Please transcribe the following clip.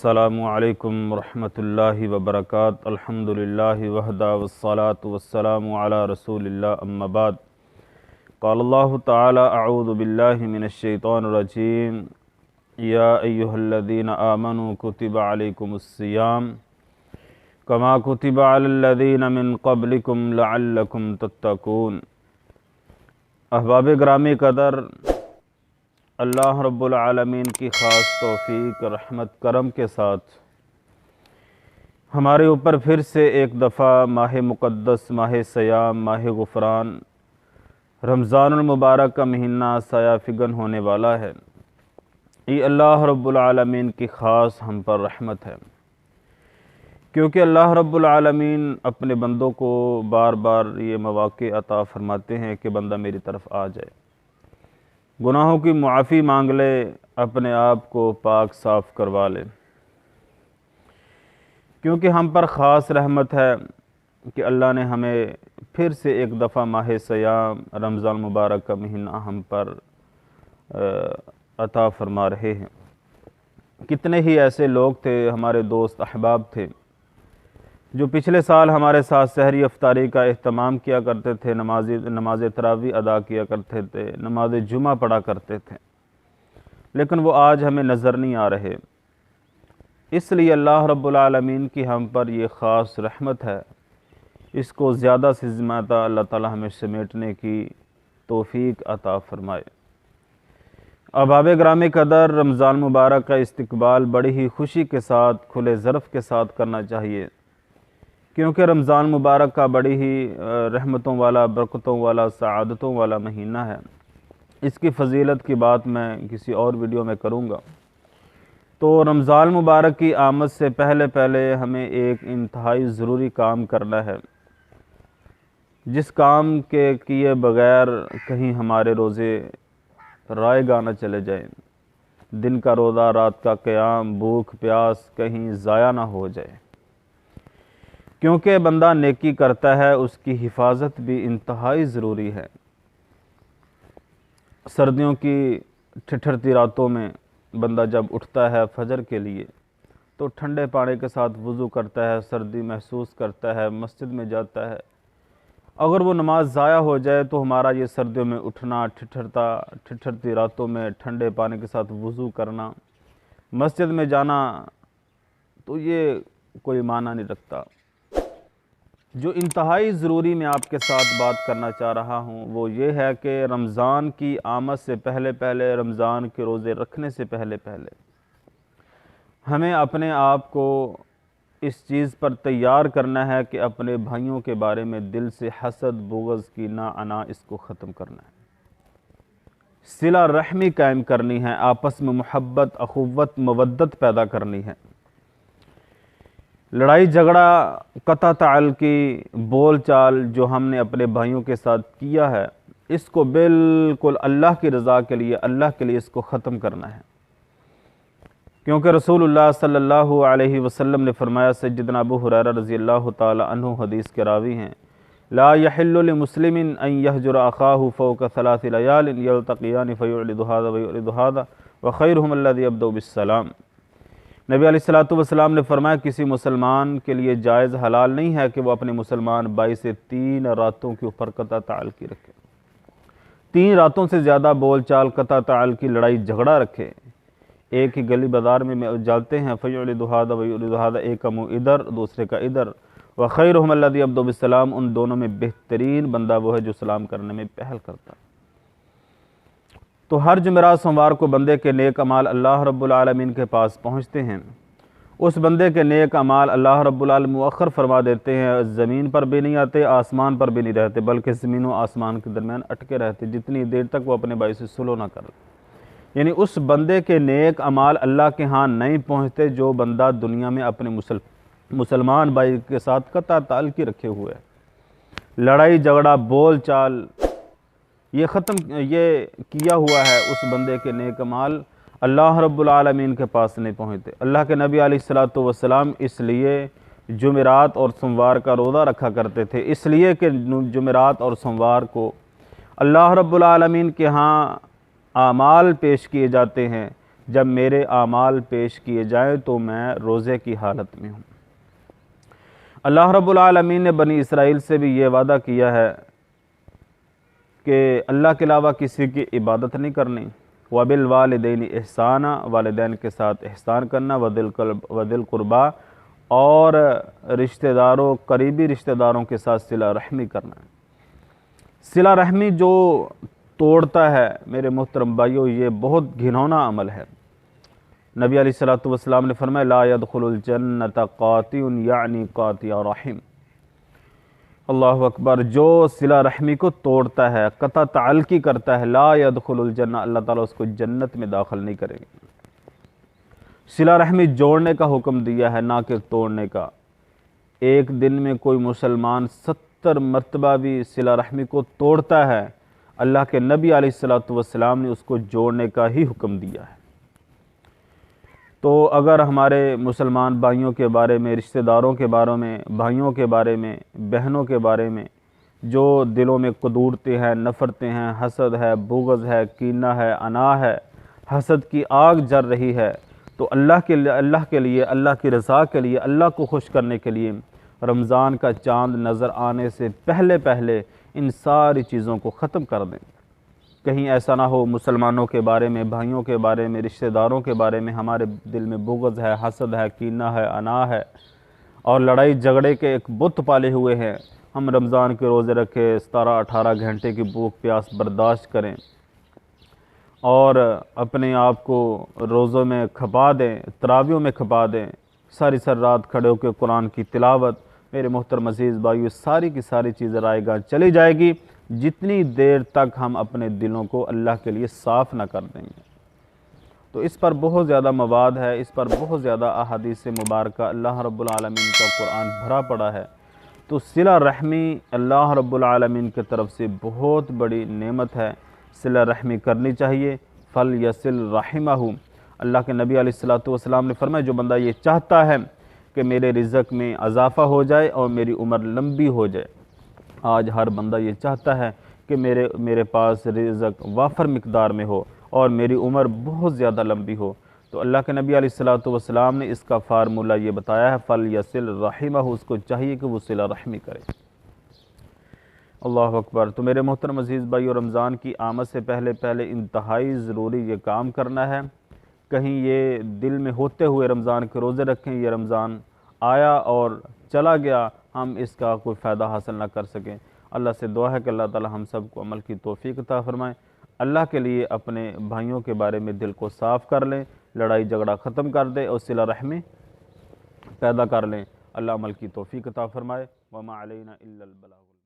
अस्सलामु अलैकुम रहमतुल्लाहि व बरकात। अल्हम्दुलिल्लाहि वहदा वस्सलातु वस्सलामु अला रसूलिल्लाह अम्मा बाद। क़ालल्लाहु तआला अऊज़ु बिल्लाहि मिनश शैतानिर रजीम। या अय्युहल्लज़ीना आमनू कुतिबा अलैकुमुस्सियाम कमा कुतिबा अलल्लज़ीना मिन क़ब्लिकुम लअल्लकुम तत्तकून। अहबाब ग्रामी कदर, अल्लाह रब्बुल आलमीन की ख़ास तौफ़ीक रहमत करम के साथ हमारे ऊपर फिर से एक दफ़ा माह मुक़द्दस, माह सयाम, माह गुफ़रान, रमज़ानुल मुबारक का महीना साया फ़िगन होने वाला है। ये अल्लाह रब्बुल आलमीन की ख़ास हम पर रहमत है, क्योंकि अल्लाह रब्बुल आलमीन अपने बंदों को बार बार ये मौक़े अता फ़रमाते हैं कि बंदा मेरी तरफ़ आ जाए, गुनाहों की मुआफ़ी मांग ले, अपने आप को पाक साफ़ करवा ले। क्योंकि हम पर ख़ास रहमत है कि अल्लाह ने हमें फिर से एक दफ़ा माह सयाम, रमज़ान मुबारक का महीना हम पर अता फ़रमा रहे हैं। कितने ही ऐसे लोग थे, हमारे दोस्त अहबाब थे, जो पिछले साल हमारे साथ सहरी अफ्तारी का एहतमाम किया करते थे, नमाज तरावी अदा किया करते थे, नमाज जुमा पढ़ा करते थे, लेकिन वो आज हमें नज़र नहीं आ रहे। इसलिए अल्लाह रब्बुल आलमीन की हम पर ये ख़ास रहमत है, इसको ज़्यादा से ज़्यादा अल्लाह ताला हमें समेटने की तौफ़ीक अता फ़रमाए। अहबाब ग्रामी कदर, रमज़ान मुबारक का इस्तकबाल बड़ी ही खुशी के साथ, खुले ज़र्फ़ के साथ करना चाहिए, क्योंकि रमज़ान मुबारक का बड़ी ही रहमतों वाला, बरकतों वाला, सआदतों वाला महीना है। इसकी फ़जीलत की बात मैं किसी और वीडियो में करूँगा। तो रमज़ान मुबारक की आमद से पहले पहले हमें एक इंतहाई ज़रूरी काम करना है, जिस काम के किए बग़ैर कहीं हमारे रोज़े रायगा न चले जाएं, दिन का रोज़ा, रात का क़याम, भूख प्यास कहीं ज़ाया ना हो जाए। क्योंकि बंदा नेकी करता है, उसकी हिफाजत भी इंतहाई ज़रूरी है। सर्दियों की ठिठुरती रातों में बंदा जब उठता है फजर के लिए, तो ठंडे पानी के साथ वज़ू करता है, सर्दी महसूस करता है, मस्जिद में जाता है। अगर वो नमाज ज़ाया हो जाए तो हमारा ये सर्दियों में उठना, ठिठुरती रातों में ठंडे पानी के साथ वज़ू करना, मस्जिद में जाना, तो ये कोई माना नहीं रखता। जो इंतहाई ज़रूरी मैं आपके साथ बात करना चाह रहा हूँ वो ये है कि रमज़ान की आमद से पहले पहले, रमज़ान के रोज़े रखने से पहले पहले हमें अपने आप को इस चीज़ पर तैयार करना है कि अपने भाइयों के बारे में दिल से हसद, बुग़्ज़, कीना, अना, इसको ख़त्म करना है। सिला रहमी कायम करनी है, आपस में मोहब्बत, अख़ुव्वत, मवद्दत पैदा करनी है। लड़ाई झगड़ा, कता ताल्लुक़ी, बोल चाल जो हमने अपने भाइयों के साथ किया है, इसको बिल्कुल अल्लाह की रज़ा के लिए, अल्लाह के लिए इसको ख़त्म करना है। क्योंकि रसूलुल्लाह सल्लल्लाहु अलैहि वसल्लम ने फरमाया, सय्यदना अबू हुरैरा रज़ियल्लाहु ताला अन्हु हदीस के रावी हैं, ला यहिल्लु लिमुस्लिमिन अन यहजुरा अखाहु फ़ौक़ सलासि लयालिन यल्तक़ियानि फ़युअलिदु हाज़ा व युअलिदु हाज़ा व ख़ैरुहुम अल्लज़ी यब्दउ बिस्सलाम। नबी अलैहिस्सलातु वस्सलाम ने फरमाया, किसी मुसलमान के लिए जायज़ हलाल नहीं है कि वो अपने मुसलमान भाई से 3 रातों के ऊपर कता ताल्लुक़ी रखे, 3 रातों से ज़्यादा बोल चाल, कता ताल्लुक़ी, लड़ाई झगड़ा रखे। एक ही गली बाज़ार में जाते हैं, फ़युअलिदु हाज़ा व युअलिदु हाज़ा, एक का मुँह इधर दूसरे का इधर, व ख़ैरुहुम अल्लज़ी यब्दउ बिस्सलाम, उन दोनों में बेहतरीन बंदा वो है जो सलाम करने में पहल करता है। तो हर जुमेरात सोमवार को बंदे के नेक अमाल अल्लाह रब्बुल आलमीन के पास पहुँचते हैं। उस बंदे के नेक अमाल अल्लाह रब्बुल आलमीन मुअख्खर फरमा देते हैं, ज़मीन पर भी नहीं आते, आसमान पर भी नहीं रहते, बल्कि ज़मीन व आसमान के दरमियान अटके रहते, जितनी देर तक वो अपने भाई से सुलह ना कर। यानी उस बंदे के नेक अमाल अल्लाह के यहाँ नहीं पहुँचते जो बंदा दुनिया में अपने मुसलमान भाई के साथ कता ताल्लुक़ी रखे हुए है। लड़ाई झगड़ा, बोल चाल ये किया हुआ है, उस बंदे के नेक अमाल अल्लाह रब्बुल आलमीन के पास नहीं पहुँचते। अल्लाह के नबी अलैहिस्सलातु वस्सलाम इसलिए जुमेरात और सोमवार का रोज़ा रखा करते थे, इसलिए कि जुमेरात और सोमवार को अल्लाह रब्बुल आलमीन के यहाँ आमाल पेश किए जाते हैं जब मेरे आमाल पेश किए जाएं तो मैं रोज़े की हालत में हूँ। अल्लाह रब्बुल आलमीन ने बनी इसराइल से भी ये वादा किया है कि अल्लाह के अलावा किसी की इबादत नहीं करनी। वबिल वालिदैन एहसाना, वालिदैन के साथ एहसान करना, वदिल कुर्बा, और रिश्तेदारों, करीबी रिश्तेदारों के साथ सिला रहमी करना। सिला रहमी जो तोड़ता है मेरे मोहतरम भाइयों, ये बहुत घिनौना अमल है। नबी अलैहिस्सलातु वस्सलाम ने फरमाया ला यदखुलुल जन्नत कातिउन यानी कातिया रहीम। अल्लाहु अकबर। जो सिला रहमी को तोड़ता है, कता ताल्की करता है, ला यदखुलुल जन्नत, अल्लाह ताला उसको जन्नत में दाखिल नहीं करेंगे। सिला रहमी जोड़ने का हुक्म दिया है, ना कि तोड़ने का। एक दिन में कोई मुसलमान 70 मरतबा भी सिला रहमी को तोड़ता है, अल्लाह के नबी अलैहिस्सलातु वस्सलाम ने उसको जोड़ने का ही हुक्म दिया है। तो अगर हमारे मुसलमान भाइयों के बारे में, रिश्तेदारों के बारे में, भाइयों के बारे में, बहनों के बारे में जो दिलों में कदूरतें हैं, नफ़रतें हैं, हसद है, बुग़्ज़ है, कीना है, अना है, हसद की आग जल रही है, तो अल्लाह के लिए, अल्लाह की रज़ा के लिए, अल्लाह को खुश करने के लिए रमज़ान का चाँद नज़र आने से पहले पहले इन सारी चीज़ों को ख़त्म कर दें। कहीं ऐसा ना हो मुसलमानों के बारे में, भाइयों के बारे में, रिश्तेदारों के बारे में हमारे दिल में बुग़्ज़ है, हसद है, कीना है, अना है और लड़ाई झगड़े के एक बुत पाले हुए हैं। हम रमज़ान के रोज़े रखें, 17-18 घंटे की भूख प्यास बर्दाश्त करें और अपने आप को रोज़ों में खपा दें, तरावियों में खपा दें, सारी रात खड़े होकर कुरान की तिलावत। मेरे मोहतरम अज़ीज़ भाइयों, सारी की सारी चीज़ें रायगा चली जाएगी जितनी देर तक हम अपने दिलों को अल्लाह के लिए साफ़ ना कर देंगे। तो इस पर बहुत ज़्यादा मवाद है, इस पर बहुत ज़्यादा अहादीस मुबारक अल्लाह रब्बुल आलमीन का कुरान भरा पड़ा है। तो सिला रहमी अल्लाह रब्बुल आलमीन की तरफ से बहुत बड़ी नेमत है, सिला रहमी करनी चाहिए। फल यसिल रहिमहु, अल्लाह के नबी अलैहिस्सलातु वस्सलाम ने फरमाया जो बंदा ये चाहता है कि मेरे रिज़्क़ में इजाफ़ा हो जाए और मेरी उम्र लंबी हो जाए, आज हर बंदा ये चाहता है कि मेरे पास रिज़्क़ वाफर मिक़दार में हो और मेरी उम्र बहुत ज़्यादा लंबी हो, तो अल्लाह के नबी अलैहिस्सलातु वस्सलाम ने इसका फ़ार्मूला ये बताया है, फल यसिल रहिमहु, उसको चाहिए कि वो सिला रहमी करे। अल्लाह अकबर। तो मेरे मोहतरम अज़ीज़ भाई, और रमज़ान की आमद से पहले पहले इंतहाई ज़रूरी ये काम करना है। कहीं ये दिल में होते हुए रमज़ान के रोज़े रखें, ये रमज़ान आया और चला गया, हम इसका कोई फ़ायदा हासिल ना कर सकें। अल्लाह से दुआ है कि अल्लाह ताला हम सब को अमल की तौफ़ीक़ अता फ़रमाएँ। अल्लाह के लिए अपने भाइयों के बारे में दिल को साफ़ कर लें, लड़ाई झगड़ा ख़त्म कर दे और सिला रहमी पैदा कर लें। अल्लाह अमल की तौफ़ीक़ अता फ़रमाए। वमा अलैना इल्लल बलाग।